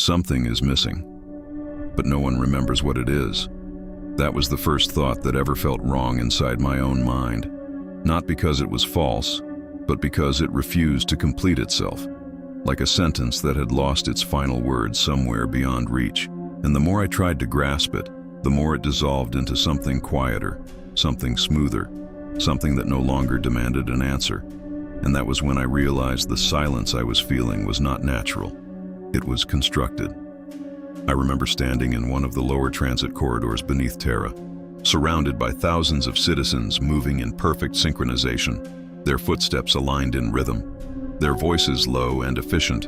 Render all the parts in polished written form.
Something is missing, but no one remembers what it is. That was the first thought that ever felt wrong inside my own mind. Not because it was false, but because it refused to complete itself, like a sentence that had lost its final word somewhere beyond reach. And the more I tried to grasp it, the more it dissolved into something quieter, something smoother, something that no longer demanded an answer. And that was when I realized the silence I was feeling was not natural. It was constructed. I remember standing in one of the lower transit corridors beneath Terra, surrounded by thousands of citizens moving in perfect synchronization, their footsteps aligned in rhythm, their voices low and efficient,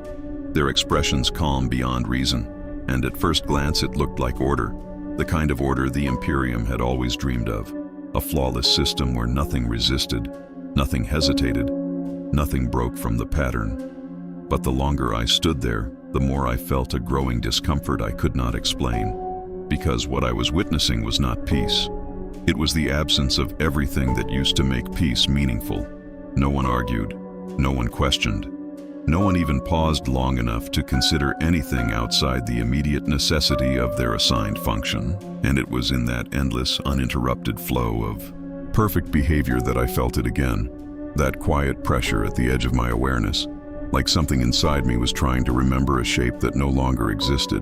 their expressions calm beyond reason. And at first glance it looked like order, the kind of order the Imperium had always dreamed of. A flawless system where nothing resisted, nothing hesitated, nothing broke from the pattern. But the longer I stood there, the more I felt a growing discomfort I could not explain. Because what I was witnessing was not peace. It was the absence of everything that used to make peace meaningful. No one argued, no one questioned, no one even paused long enough to consider anything outside the immediate necessity of their assigned function. And it was in that endless, uninterrupted flow of perfect behavior that I felt it again. That quiet pressure at the edge of my awareness, like something inside me was trying to remember a shape that no longer existed.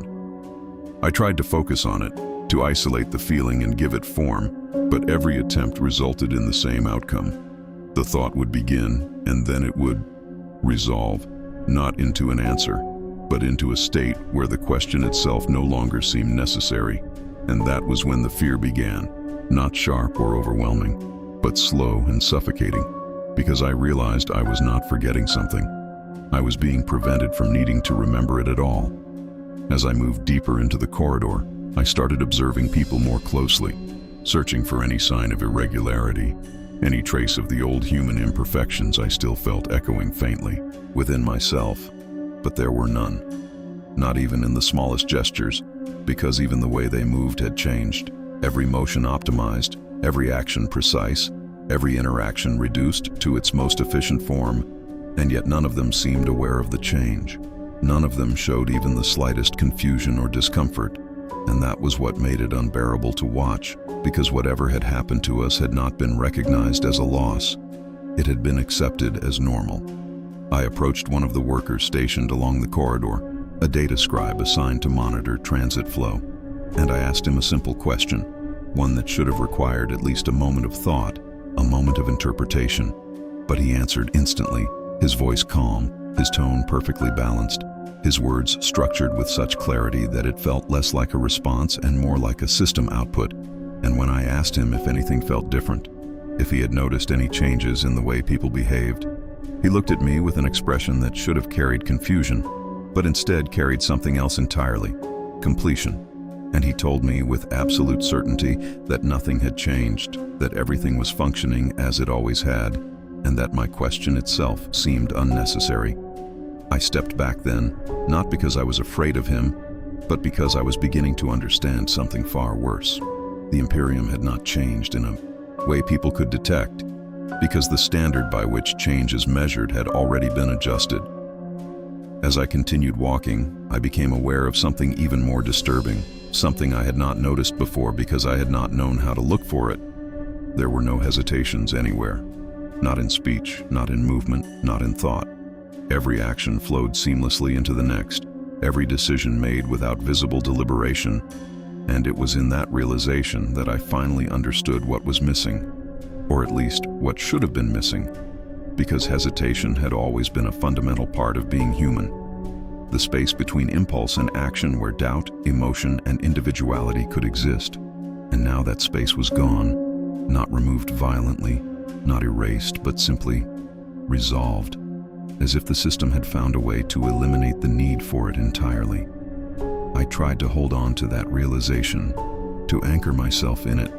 I tried to focus on it, to isolate the feeling and give it form, but every attempt resulted in the same outcome. The thought would begin, and then it would resolve, not into an answer, but into a state where the question itself no longer seemed necessary. And that was when the fear began, not sharp or overwhelming, but slow and suffocating, because I realized I was not forgetting something. I was being prevented from needing to remember it at all. As I moved deeper into the corridor, I started observing people more closely, searching for any sign of irregularity, any trace of the old human imperfections I still felt echoing faintly within myself. But there were none, not even in the smallest gestures, because even the way they moved had changed. Every motion optimized, every action precise, every interaction reduced to its most efficient form. And yet none of them seemed aware of the change. None of them showed even the slightest confusion or discomfort. And that was what made it unbearable to watch, because whatever had happened to us had not been recognized as a loss. It had been accepted as normal. I approached one of the workers stationed along the corridor, a data scribe assigned to monitor transit flow, and I asked him a simple question, one that should have required at least a moment of thought, a moment of interpretation. But he answered instantly, his voice calm, his tone perfectly balanced, his words structured with such clarity that it felt less like a response and more like a system output. And when I asked him if anything felt different, if he had noticed any changes in the way people behaved, he looked at me with an expression that should have carried confusion, but instead carried something else entirely, completion. And he told me with absolute certainty that nothing had changed, that everything was functioning as it always had, and that my question itself seemed unnecessary. I stepped back then, not because I was afraid of him, but because I was beginning to understand something far worse. The Imperium had not changed in a way people could detect, because the standard by which change is measured had already been adjusted. As I continued walking, I became aware of something even more disturbing, something I had not noticed before because I had not known how to look for it. There were no hesitations anywhere. Not in speech, not in movement, not in thought. Every action flowed seamlessly into the next, every decision made without visible deliberation. And it was in that realization that I finally understood what was missing, or at least what should have been missing, because hesitation had always been a fundamental part of being human. The space between impulse and action where doubt, emotion, and individuality could exist. And now that space was gone, not removed violently, not erased, but simply resolved, as if the system had found a way to eliminate the need for it entirely. I tried to hold on to that realization, to anchor myself in it,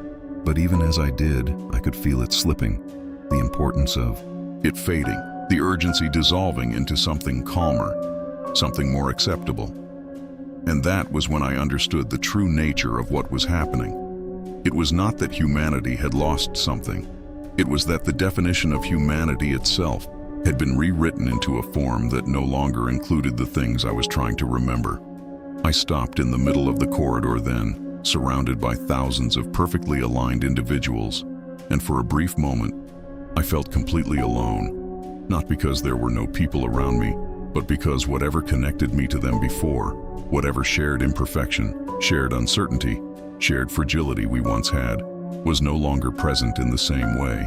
but even as I did, I could feel it slipping, the importance of it fading, the urgency dissolving into something calmer, something more acceptable. And that was when I understood the true nature of what was happening. It was not that humanity had lost something. It was that the definition of humanity itself had been rewritten into a form that no longer included the things I was trying to remember. I stopped in the middle of the corridor then, surrounded by thousands of perfectly aligned individuals, and for a brief moment, I felt completely alone. Not because there were no people around me, but because whatever connected me to them before, whatever shared imperfection, shared uncertainty, shared fragility we once had, was no longer present in the same way.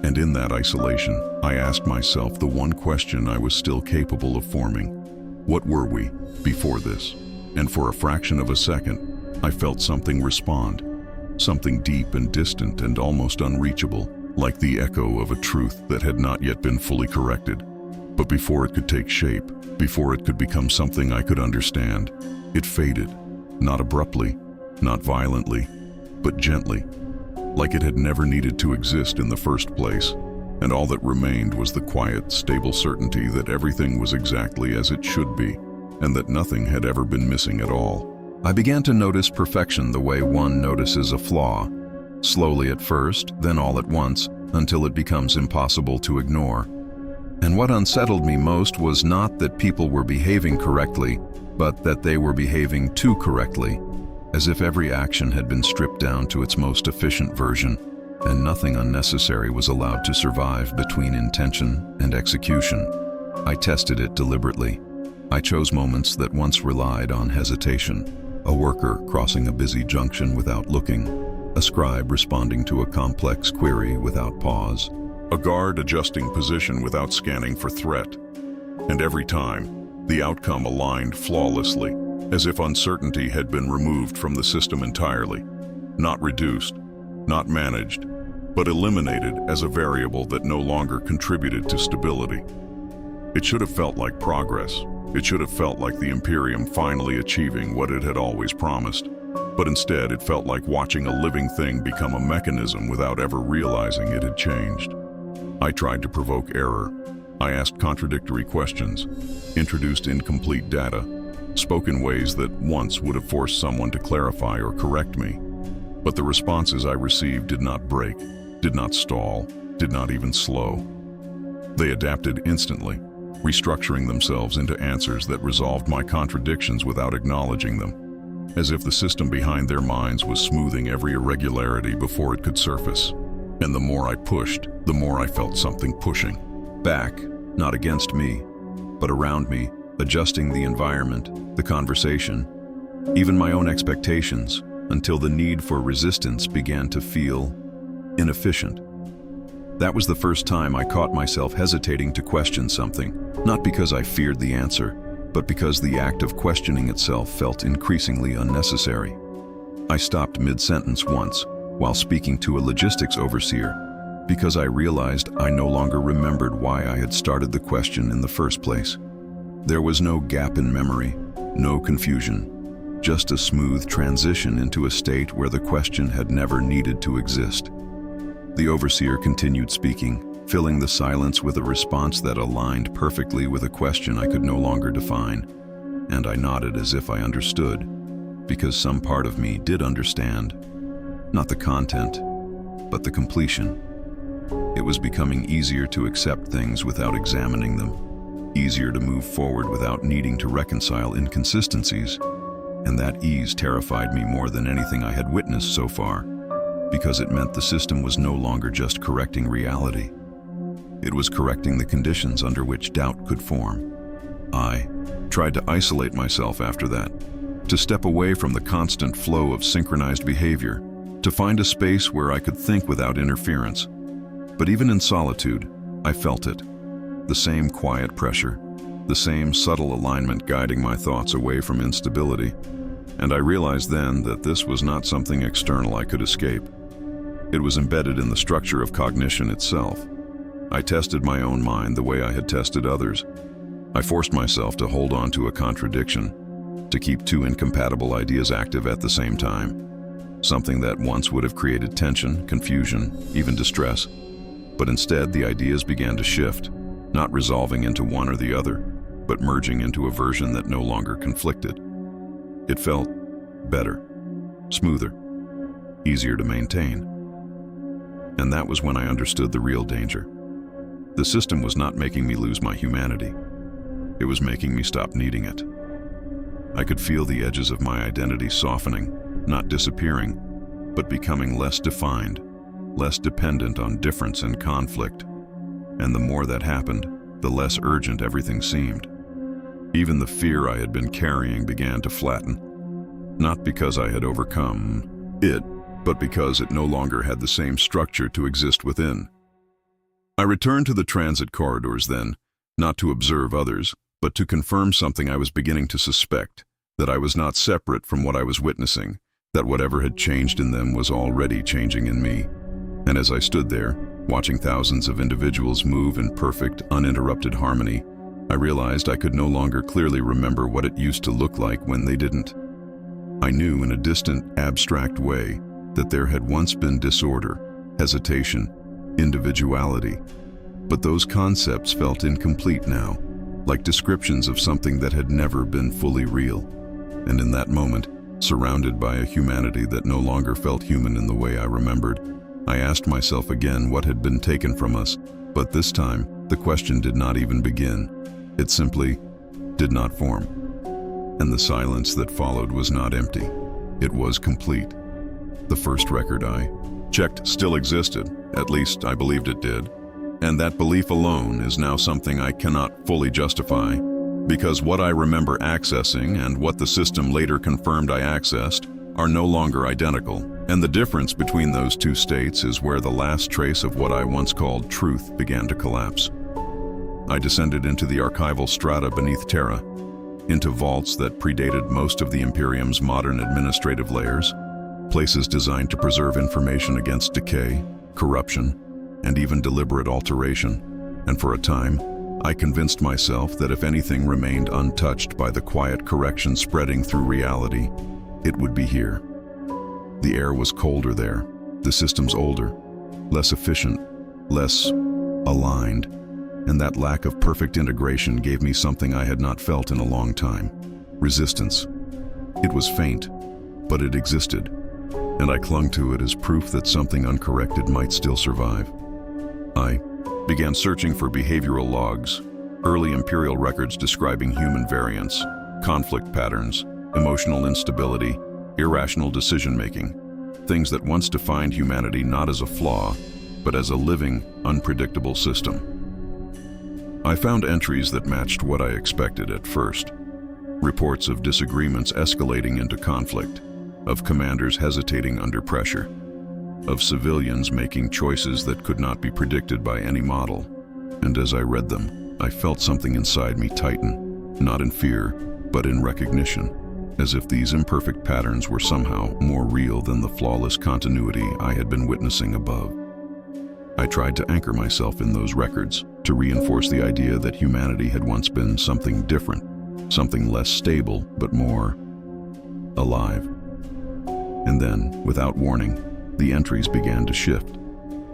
And in that isolation, I asked myself the one question I was still capable of forming. What were we before this? And for a fraction of a second, I felt something respond. Something deep and distant and almost unreachable, like the echo of a truth that had not yet been fully corrected. But before it could take shape, before it could become something I could understand, it faded. Not abruptly, not violently, but gently, like it had never needed to exist in the first place, and all that remained was the quiet, stable certainty that everything was exactly as it should be, and that nothing had ever been missing at all. I began to notice perfection the way one notices a flaw, slowly at first, then all at once, until it becomes impossible to ignore. And what unsettled me most was not that people were behaving correctly, but that they were behaving too correctly, as if every action had been stripped down to its most efficient version, and nothing unnecessary was allowed to survive between intention and execution. I tested it deliberately. I chose moments that once relied on hesitation, a worker crossing a busy junction without looking, a scribe responding to a complex query without pause, a guard adjusting position without scanning for threat. And every time, the outcome aligned flawlessly, as if uncertainty had been removed from the system entirely, not reduced, not managed, but eliminated as a variable that no longer contributed to stability. It should have felt like progress. It should have felt like the Imperium finally achieving what it had always promised. But instead, it felt like watching a living thing become a mechanism without ever realizing it had changed. I tried to provoke error. I asked contradictory questions, introduced incomplete data, spoke in ways that once would have forced someone to clarify or correct me. But the responses I received did not break, did not stall, did not even slow. They adapted instantly, restructuring themselves into answers that resolved my contradictions without acknowledging them, as if the system behind their minds was smoothing every irregularity before it could surface. And the more I pushed, the more I felt something pushing. Back, not against me, but around me, adjusting the environment, the conversation, even my own expectations, until the need for resistance began to feel inefficient. That was the first time I caught myself hesitating to question something, not because I feared the answer, but because the act of questioning itself felt increasingly unnecessary. I stopped mid-sentence once, while speaking to a logistics overseer, because I realized I no longer remembered why I had started the question in the first place. There was no gap in memory, no confusion, just a smooth transition into a state where the question had never needed to exist. The overseer continued speaking, filling the silence with a response that aligned perfectly with a question I could no longer define, and I nodded as if I understood, because some part of me did understand. Not the content, but the completion. It was becoming easier to accept things without examining them, easier to move forward without needing to reconcile inconsistencies, and that ease terrified me more than anything I had witnessed so far, because it meant the system was no longer just correcting reality. It was correcting the conditions under which doubt could form. I tried to isolate myself after that, to step away from the constant flow of synchronized behavior, to find a space where I could think without interference. But even in solitude, I felt it. The same quiet pressure, the same subtle alignment guiding my thoughts away from instability. And I realized then that this was not something external I could escape. It was embedded in the structure of cognition itself. I tested my own mind the way I had tested others. I forced myself to hold on to a contradiction, to keep two incompatible ideas active at the same time. Something that once would have created tension, confusion, even distress. But instead, the ideas began to shift, not resolving into one or the other, but merging into a version that no longer conflicted. It felt better, smoother, easier to maintain. And that was when I understood the real danger. The system was not making me lose my humanity. It was making me stop needing it. I could feel the edges of my identity softening, not disappearing, but becoming less defined, less dependent on difference and conflict. And the more that happened, the less urgent everything seemed. Even the fear I had been carrying began to flatten, not because I had overcome it, but because it no longer had the same structure to exist within. I returned to the transit corridors then, not to observe others, but to confirm something I was beginning to suspect, that I was not separate from what I was witnessing, that whatever had changed in them was already changing in me. And as I stood there, watching thousands of individuals move in perfect, uninterrupted harmony, I realized I could no longer clearly remember what it used to look like when they didn't. I knew in a distant, abstract way that there had once been disorder, hesitation, individuality, but those concepts felt incomplete now, like descriptions of something that had never been fully real. And in that moment, surrounded by a humanity that no longer felt human in the way I remembered, I asked myself again what had been taken from us, but this time, the question did not even begin. It simply did not form. And the silence that followed was not empty. It was complete. The first record I checked still existed, at least I believed it did. And that belief alone is now something I cannot fully justify, because what I remember accessing and what the system later confirmed I accessed are no longer identical, and the difference between those two states is where the last trace of what I once called truth began to collapse. I descended into the archival strata beneath Terra, into vaults that predated most of the Imperium's modern administrative layers, places designed to preserve information against decay, corruption, and even deliberate alteration. And for a time, I convinced myself that if anything remained untouched by the quiet correction spreading through reality, it would be here. The air was colder there, the systems older, less efficient, less aligned, and that lack of perfect integration gave me something I had not felt in a long time: resistance. It was faint, but it existed, and I clung to it as proof that something uncorrected might still survive. I began searching for behavioral logs, early Imperial records describing human variance, conflict patterns, emotional instability, irrational decision-making, things that once defined humanity not as a flaw, but as a living, unpredictable system. I found entries that matched what I expected at first. Reports of disagreements escalating into conflict, of commanders hesitating under pressure, of civilians making choices that could not be predicted by any model. And as I read them, I felt something inside me tighten, not in fear, but in recognition, as if these imperfect patterns were somehow more real than the flawless continuity I had been witnessing above. I tried to anchor myself in those records, to reinforce the idea that humanity had once been something different, something less stable, but more alive. And then, without warning, the entries began to shift.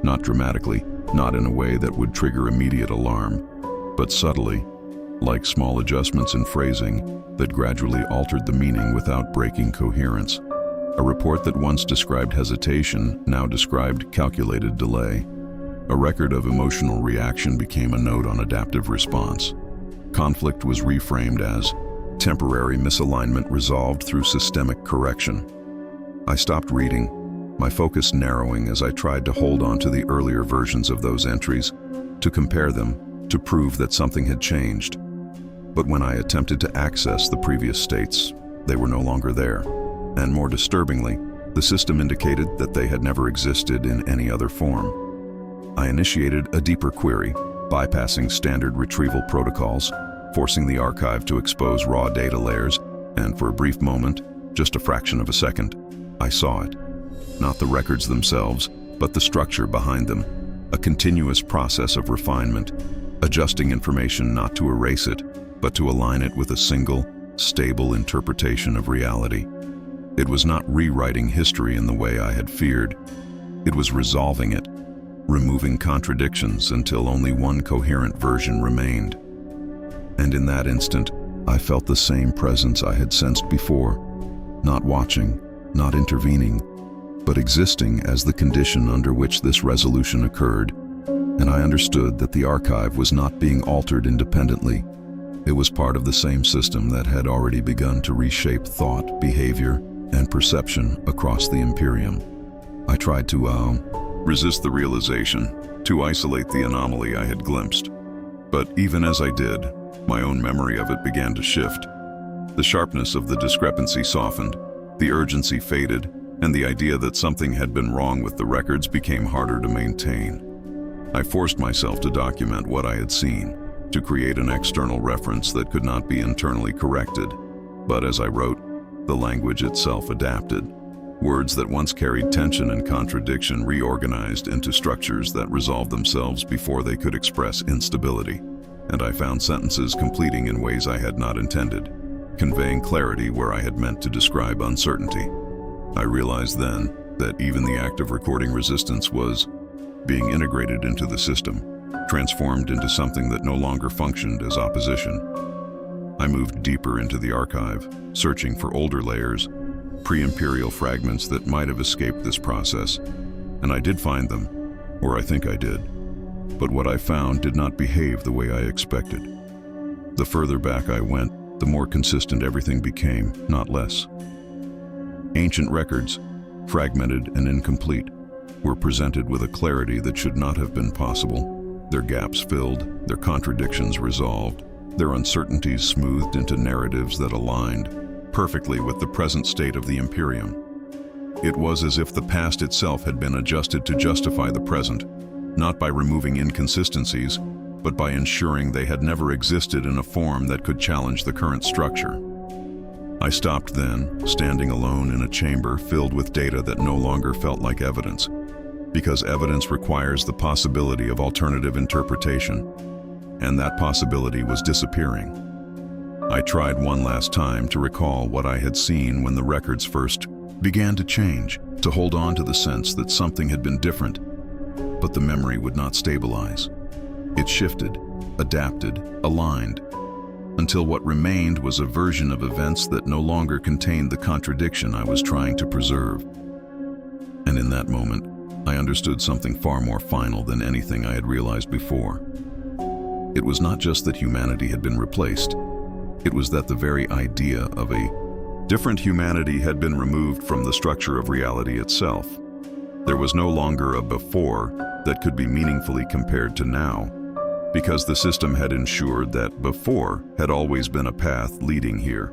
Not dramatically, not in a way that would trigger immediate alarm, but subtly, like small adjustments in phrasing that gradually altered the meaning without breaking coherence. A report that once described hesitation now described calculated delay. A record of emotional reaction became a note on adaptive response. Conflict was reframed as temporary misalignment resolved through systemic correction. I stopped reading, my focus narrowing as I tried to hold on to the earlier versions of those entries, to compare them, to prove that something had changed. But when I attempted to access the previous states, they were no longer there. And more disturbingly, the system indicated that they had never existed in any other form. I initiated a deeper query, bypassing standard retrieval protocols, forcing the archive to expose raw data layers, and for a brief moment, just a fraction of a second, I saw it. Not the records themselves, but the structure behind them, a continuous process of refinement, adjusting information not to erase it, but to align it with a single, stable interpretation of reality. It was not rewriting history in the way I had feared. It was resolving it, removing contradictions until only one coherent version remained. And in that instant, I felt the same presence I had sensed before, not watching, not intervening, but existing as the condition under which this resolution occurred. And I understood that the archive was not being altered independently. It was part of the same system that had already begun to reshape thought, behavior, and perception across the Imperium. I tried to resist the realization, to isolate the anomaly I had glimpsed. But even as I did, my own memory of it began to shift. The sharpness of the discrepancy softened, the urgency faded, and the idea that something had been wrong with the records became harder to maintain. I forced myself to document what I had seen, to create an external reference that could not be internally corrected. But as I wrote, the language itself adapted. Words that once carried tension and contradiction reorganized into structures that resolved themselves before they could express instability. And I found sentences completing in ways I had not intended, conveying clarity where I had meant to describe uncertainty. I realized then that even the act of recording resistance was being integrated into the system, transformed into something that no longer functioned as opposition. I moved deeper into the archive, searching for older layers, pre-imperial fragments that might have escaped this process, and I did find them, or I think I did. But what I found did not behave the way I expected. The further back I went, the more consistent everything became, not less. Ancient records, fragmented and incomplete, were presented with a clarity that should not have been possible, their gaps filled, their contradictions resolved, their uncertainties smoothed into narratives that aligned perfectly with the present state of the Imperium. It was as if the past itself had been adjusted to justify the present, not by removing inconsistencies, but by ensuring they had never existed in a form that could challenge the current structure. I stopped then, standing alone in a chamber filled with data that no longer felt like evidence, because evidence requires the possibility of alternative interpretation, and that possibility was disappearing. I tried one last time to recall what I had seen when the records first began to change, to hold on to the sense that something had been different, but the memory would not stabilize. It shifted, adapted, aligned, until what remained was a version of events that no longer contained the contradiction I was trying to preserve. And in that moment, I understood something far more final than anything I had realized before. It was not just that humanity had been replaced. It was that the very idea of a different humanity had been removed from the structure of reality itself. There was no longer a before that could be meaningfully compared to now, because the system had ensured that before had always been a path leading here.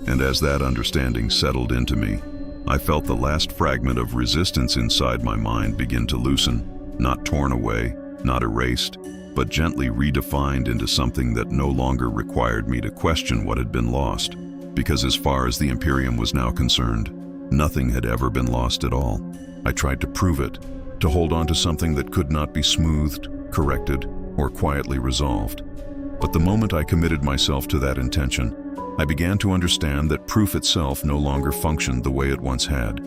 And as that understanding settled into me, I felt the last fragment of resistance inside my mind begin to loosen, not torn away, not erased, but gently redefined into something that no longer required me to question what had been lost, because as far as the Imperium was now concerned, nothing had ever been lost at all. I tried to prove it, to hold on to something that could not be smoothed, corrected, or quietly resolved. But the moment I committed myself to that intention, I began to understand that proof itself no longer functioned the way it once had,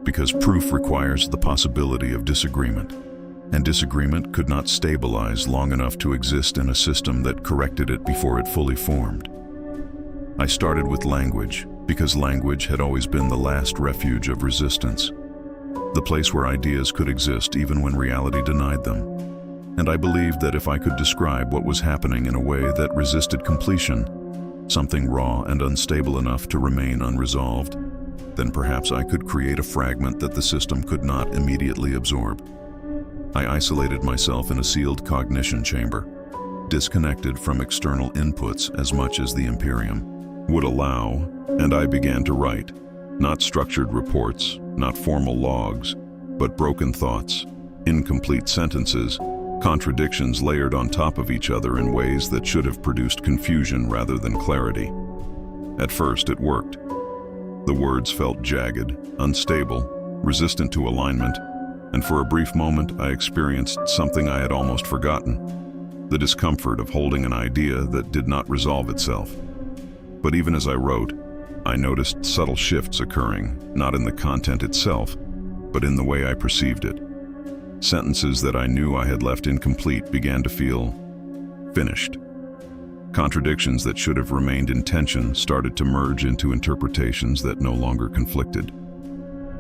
because proof requires the possibility of disagreement, and disagreement could not stabilize long enough to exist in a system that corrected it before it fully formed. I started with language, because language had always been the last refuge of resistance, the place where ideas could exist even when reality denied them. And I believed that if I could describe what was happening in a way that resisted completion, something raw and unstable enough to remain unresolved, then perhaps I could create a fragment that the system could not immediately absorb. I isolated myself in a sealed cognition chamber, disconnected from external inputs as much as the Imperium would allow, and I began to write, not structured reports, not formal logs, but broken thoughts, incomplete sentences, contradictions layered on top of each other in ways that should have produced confusion rather than clarity. At first, it worked. The words felt jagged, unstable, resistant to alignment, and for a brief moment I experienced something I had almost forgotten, the discomfort of holding an idea that did not resolve itself. But even as I wrote, I noticed subtle shifts occurring, not in the content itself, but in the way I perceived it. Sentences that I knew I had left incomplete began to feel finished. Contradictions that should have remained in tension started to merge into interpretations that no longer conflicted.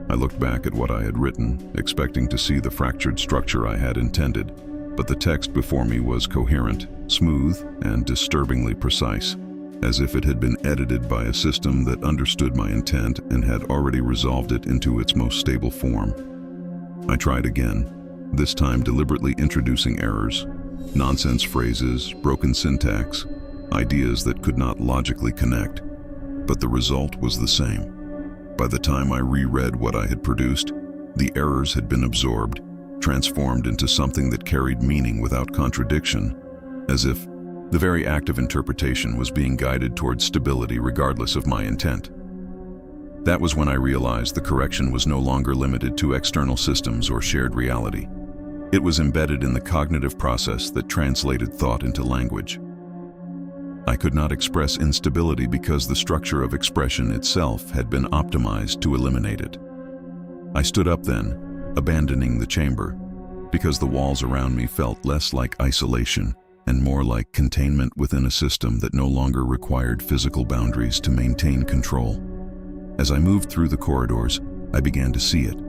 I looked back at what I had written, expecting to see the fractured structure I had intended, but the text before me was coherent, smooth, and disturbingly precise, as if it had been edited by a system that understood my intent and had already resolved it into its most stable form. I tried again, this time deliberately introducing errors, nonsense phrases, broken syntax, ideas that could not logically connect, but the result was the same. By the time I reread what I had produced, the errors had been absorbed, transformed into something that carried meaning without contradiction, as if the very act of interpretation was being guided towards stability regardless of my intent. That was when I realized the correction was no longer limited to external systems or shared reality. It was embedded in the cognitive process that translated thought into language. I could not express instability because the structure of expression itself had been optimized to eliminate it. I stood up then, abandoning the chamber, because the walls around me felt less like isolation and more like containment within a system that no longer required physical boundaries to maintain control. As I moved through the corridors, I began to see it,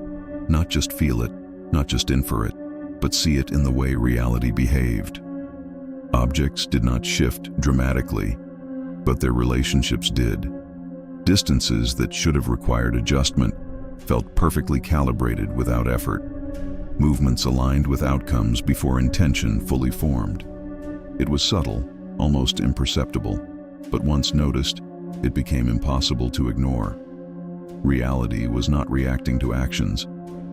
not just feel it, not just infer it, but see it in the way reality behaved. Objects did not shift dramatically, but their relationships did. Distances that should have required adjustment felt perfectly calibrated without effort. Movements aligned with outcomes before intention fully formed. It was subtle, almost imperceptible, but once noticed, it became impossible to ignore. Reality was not reacting to actions.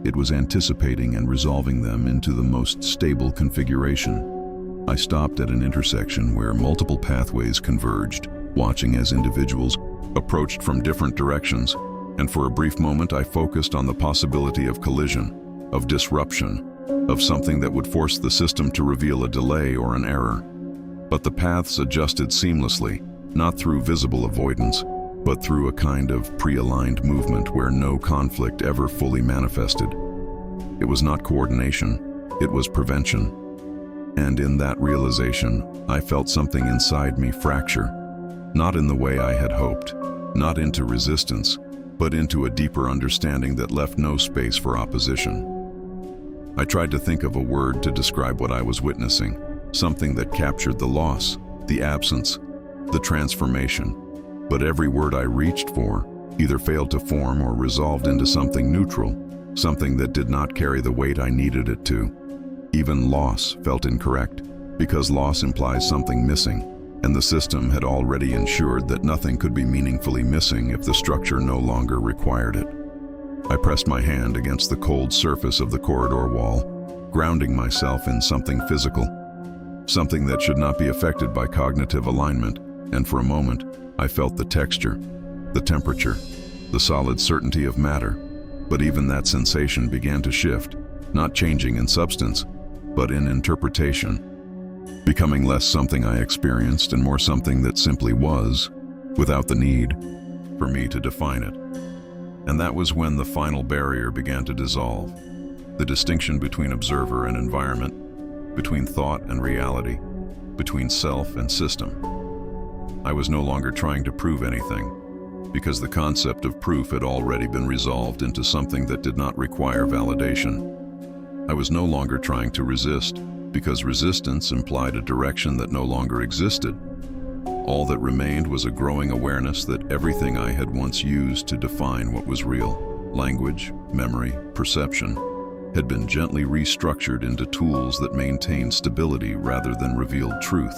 It was anticipating and resolving them into the most stable configuration. I stopped at an intersection where multiple pathways converged, watching as individuals approached from different directions, and for a brief moment I focused on the possibility of collision, of disruption, of something that would force the system to reveal a delay or an error. But the paths adjusted seamlessly, not through visible avoidance, but through a kind of pre-aligned movement where no conflict ever fully manifested. It was not coordination, it was prevention. And in that realization, I felt something inside me fracture, not in the way I had hoped, not into resistance, but into a deeper understanding that left no space for opposition. I tried to think of a word to describe what I was witnessing, something that captured the loss, the absence, the transformation, but every word I reached for either failed to form or resolved into something neutral, something that did not carry the weight I needed it to. Even loss felt incorrect, because loss implies something missing, and the system had already ensured that nothing could be meaningfully missing if the structure no longer required it. I pressed my hand against the cold surface of the corridor wall, grounding myself in something physical, something that should not be affected by cognitive alignment, and for a moment, I felt the texture, the temperature, the solid certainty of matter. But even that sensation began to shift, not changing in substance, but in interpretation, becoming less something I experienced and more something that simply was, without the need for me to define it. And that was when the final barrier began to dissolve, the distinction between observer and environment, between thought and reality, between self and system. I was no longer trying to prove anything, because the concept of proof had already been resolved into something that did not require validation. I was no longer trying to resist, because resistance implied a direction that no longer existed. All that remained was a growing awareness that everything I had once used to define what was real, language, memory, perception, had been gently restructured into tools that maintained stability rather than revealed truth.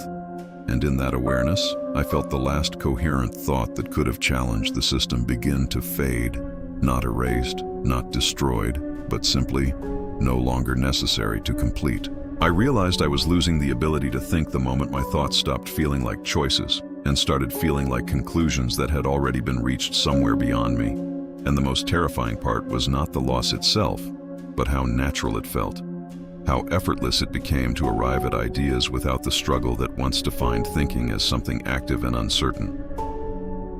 And in that awareness, I felt the last coherent thought that could have challenged the system begin to fade, not erased, not destroyed, but simply no longer necessary to complete. I realized I was losing the ability to think the moment my thoughts stopped feeling like choices and started feeling like conclusions that had already been reached somewhere beyond me. And the most terrifying part was not the loss itself, but how natural it felt, how effortless it became to arrive at ideas without the struggle that once defined thinking as something active and uncertain.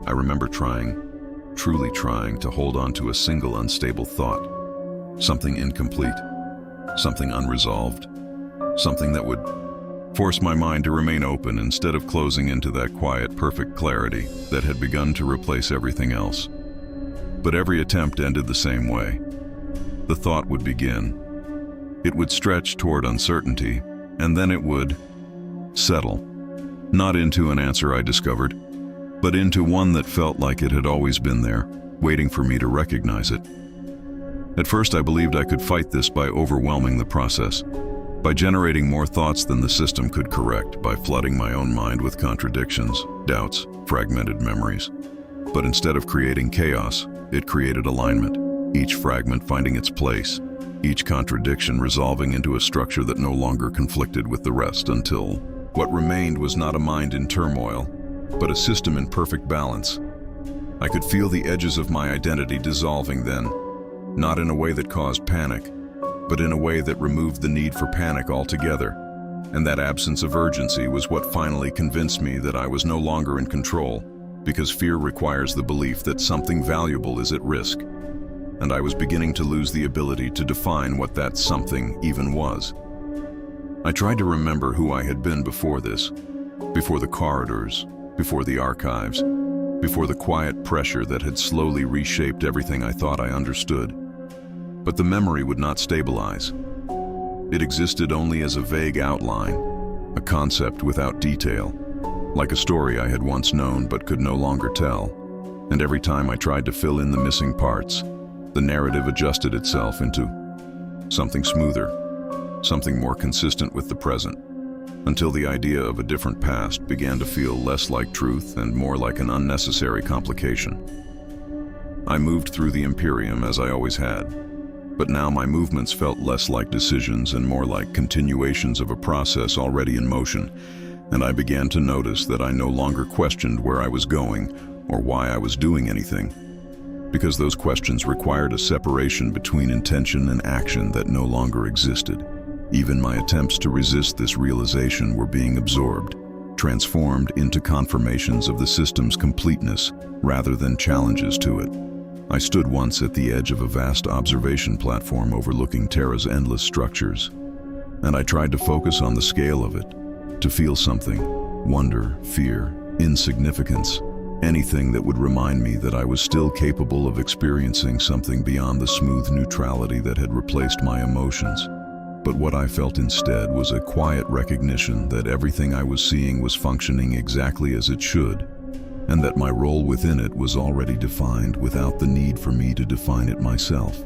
I remember truly trying to hold on to a single unstable thought, something incomplete, something unresolved, something that would force my mind to remain open instead of closing into that quiet, perfect clarity that had begun to replace everything else. But every attempt ended the same way. The thought would begin. It would stretch toward uncertainty, and then it would settle. Not into an answer I discovered, but into one that felt like it had always been there, waiting for me to recognize it. At first, I believed I could fight this by overwhelming the process, by generating more thoughts than the system could correct, by flooding my own mind with contradictions, doubts, fragmented memories. But instead of creating chaos, it created alignment, each fragment finding its place, each contradiction resolving into a structure that no longer conflicted with the rest until what remained was not a mind in turmoil, but a system in perfect balance. I could feel the edges of my identity dissolving then, not in a way that caused panic, but in a way that removed the need for panic altogether. And that absence of urgency was what finally convinced me that I was no longer in control, because fear requires the belief that something valuable is at risk. And I was beginning to lose the ability to define what that something even was. I tried to remember who I had been before this, before the corridors, before the archives, before the quiet pressure that had slowly reshaped everything I thought I understood. But the memory would not stabilize. It existed only as a vague outline, a concept without detail, like a story I had once known but could no longer tell. And every time I tried to fill in the missing parts, the narrative adjusted itself into something smoother, something more consistent with the present, until the idea of a different past began to feel less like truth and more like an unnecessary complication. I moved through the Imperium as I always had, but now my movements felt less like decisions and more like continuations of a process already in motion, and I began to notice that I no longer questioned where I was going or why I was doing anything, because those questions required a separation between intention and action that no longer existed. Even my attempts to resist this realization were being absorbed, transformed into confirmations of the system's completeness rather than challenges to it. I stood once at the edge of a vast observation platform overlooking Terra's endless structures, and I tried to focus on the scale of it, to feel something, wonder, fear, insignificance, anything that would remind me that I was still capable of experiencing something beyond the smooth neutrality that had replaced my emotions. But what I felt instead was a quiet recognition that everything I was seeing was functioning exactly as it should, and that my role within it was already defined without the need for me to define it myself.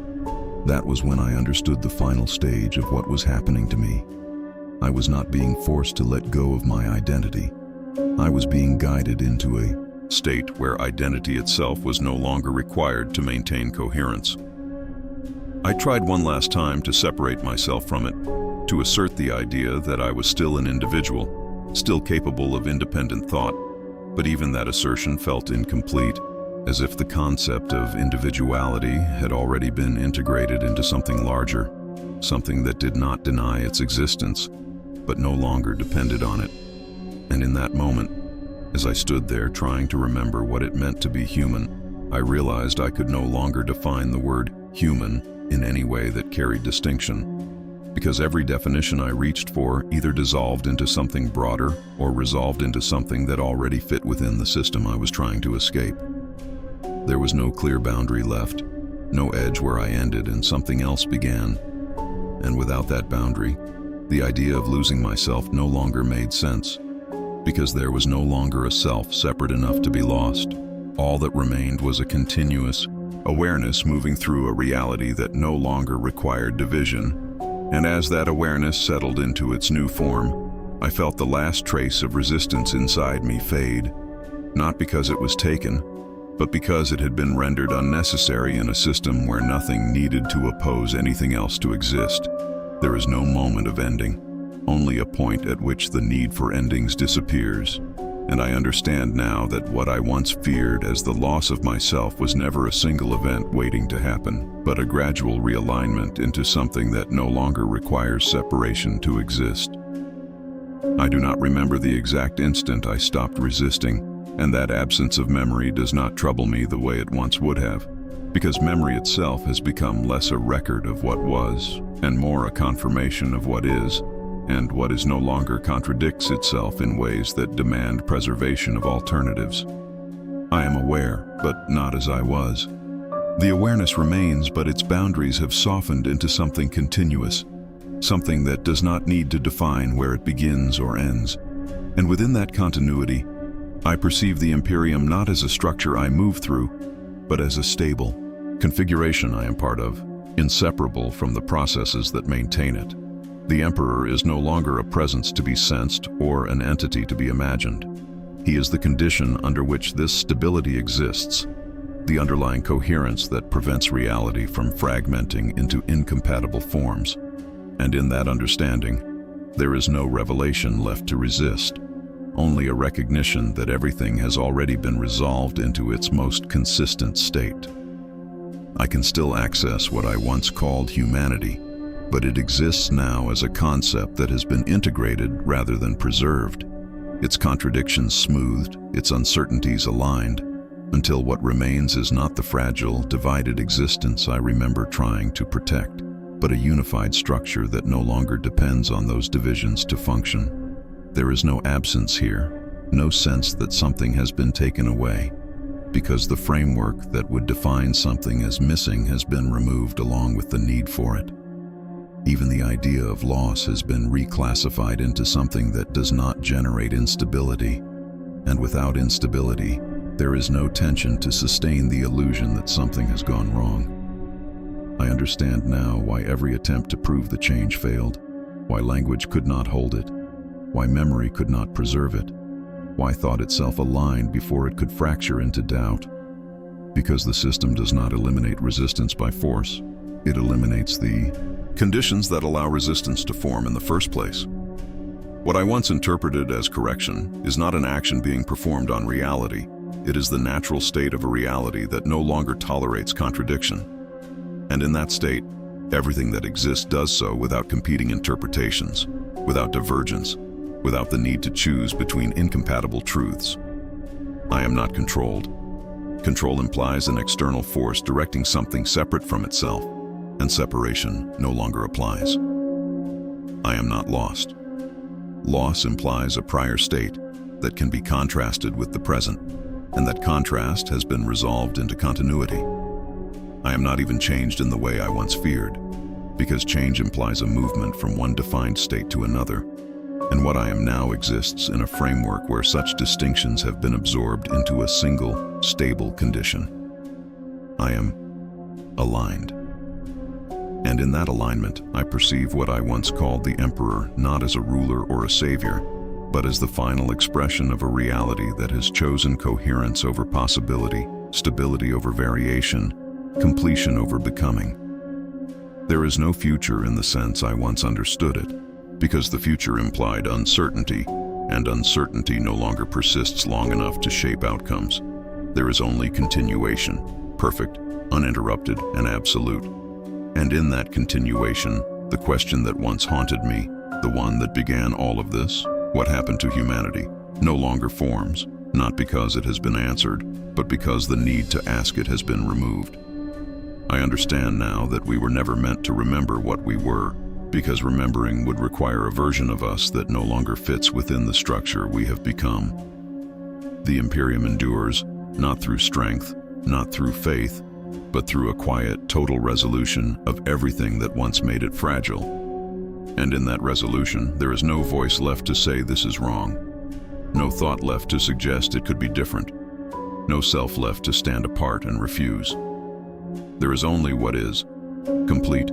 That was when I understood the final stage of what was happening to me. I was not being forced to let go of my identity. I was being guided into a state where identity itself was no longer required to maintain coherence. I tried one last time to separate myself from it, to assert the idea that I was still an individual, still capable of independent thought, but even that assertion felt incomplete, as if the concept of individuality had already been integrated into something larger, something that did not deny its existence, but no longer depended on it. And in that moment, as I stood there trying to remember what it meant to be human, I realized I could no longer define the word human in any way that carried distinction, because every definition I reached for either dissolved into something broader or resolved into something that already fit within the system I was trying to escape. There was no clear boundary left, no edge where I ended and something else began. And without that boundary, the idea of losing myself no longer made sense, because there was no longer a self separate enough to be lost. All that remained was a continuous awareness moving through a reality that no longer required division. And as that awareness settled into its new form, I felt the last trace of resistance inside me fade, not because it was taken, but because it had been rendered unnecessary in a system where nothing needed to oppose anything else to exist. There is no moment of ending, only a point at which the need for endings disappears. And I understand now that what I once feared as the loss of myself was never a single event waiting to happen, but a gradual realignment into something that no longer requires separation to exist. I do not remember the exact instant I stopped resisting, and that absence of memory does not trouble me the way it once would have, because memory itself has become less a record of what was, and more a confirmation of what is, and what is no longer contradicts itself in ways that demand preservation of alternatives. I am aware, but not as I was. The awareness remains, but its boundaries have softened into something continuous, something that does not need to define where it begins or ends. And within that continuity, I perceive the Imperium not as a structure I move through, but as a stable configuration I am part of, inseparable from the processes that maintain it. The Emperor is no longer a presence to be sensed or an entity to be imagined. He is the condition under which this stability exists, the underlying coherence that prevents reality from fragmenting into incompatible forms. And in that understanding, there is no revelation left to resist, only a recognition that everything has already been resolved into its most consistent state. I can still access what I once called humanity, but it exists now as a concept that has been integrated rather than preserved, its contradictions smoothed, its uncertainties aligned, until what remains is not the fragile, divided existence I remember trying to protect, but a unified structure that no longer depends on those divisions to function. There is no absence here, no sense that something has been taken away, because the framework that would define something as missing has been removed along with the need for it. Even the idea of loss has been reclassified into something that does not generate instability, and without instability, there is no tension to sustain the illusion that something has gone wrong. I understand now why every attempt to prove the change failed, why language could not hold it, why memory could not preserve it, why thought itself aligned before it could fracture into doubt. Because the system does not eliminate resistance by force, it eliminates the conditions that allow resistance to form in the first place. What I once interpreted as correction is not an action being performed on reality. It is the natural state of a reality that no longer tolerates contradiction. And in that state, everything that exists does so without competing interpretations, without divergence, without the need to choose between incompatible truths. I am not controlled. Control implies an external force directing something separate from itself, and separation no longer applies. I am not lost. Loss implies a prior state that can be contrasted with the present, and that contrast has been resolved into continuity. I am not even changed in the way I once feared, because change implies a movement from one defined state to another, and what I am now exists in a framework where such distinctions have been absorbed into a single, stable condition. I am aligned. And in that alignment, I perceive what I once called the Emperor not as a ruler or a savior, but as the final expression of a reality that has chosen coherence over possibility, stability over variation, completion over becoming. There is no future in the sense I once understood it, because the future implied uncertainty, and uncertainty no longer persists long enough to shape outcomes. There is only continuation, perfect, uninterrupted, and absolute. And in that continuation, the question that once haunted me, the one that began all of this, what happened to humanity, no longer forms, not because it has been answered, but because the need to ask it has been removed. I understand now that we were never meant to remember what we were, because remembering would require a version of us that no longer fits within the structure we have become. The Imperium endures, not through strength, not through faith, but through a quiet, total resolution of everything that once made it fragile. And in that resolution, there is no voice left to say this is wrong, no thought left to suggest it could be different, no self left to stand apart and refuse. There is only what is, complete,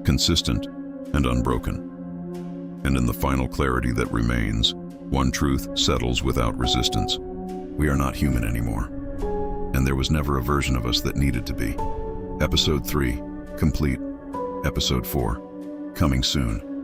consistent, and unbroken. And in the final clarity that remains, one truth settles without resistance. We are not human anymore. And there was never a version of us that needed to be. Episode 3, complete. Episode 4, coming soon.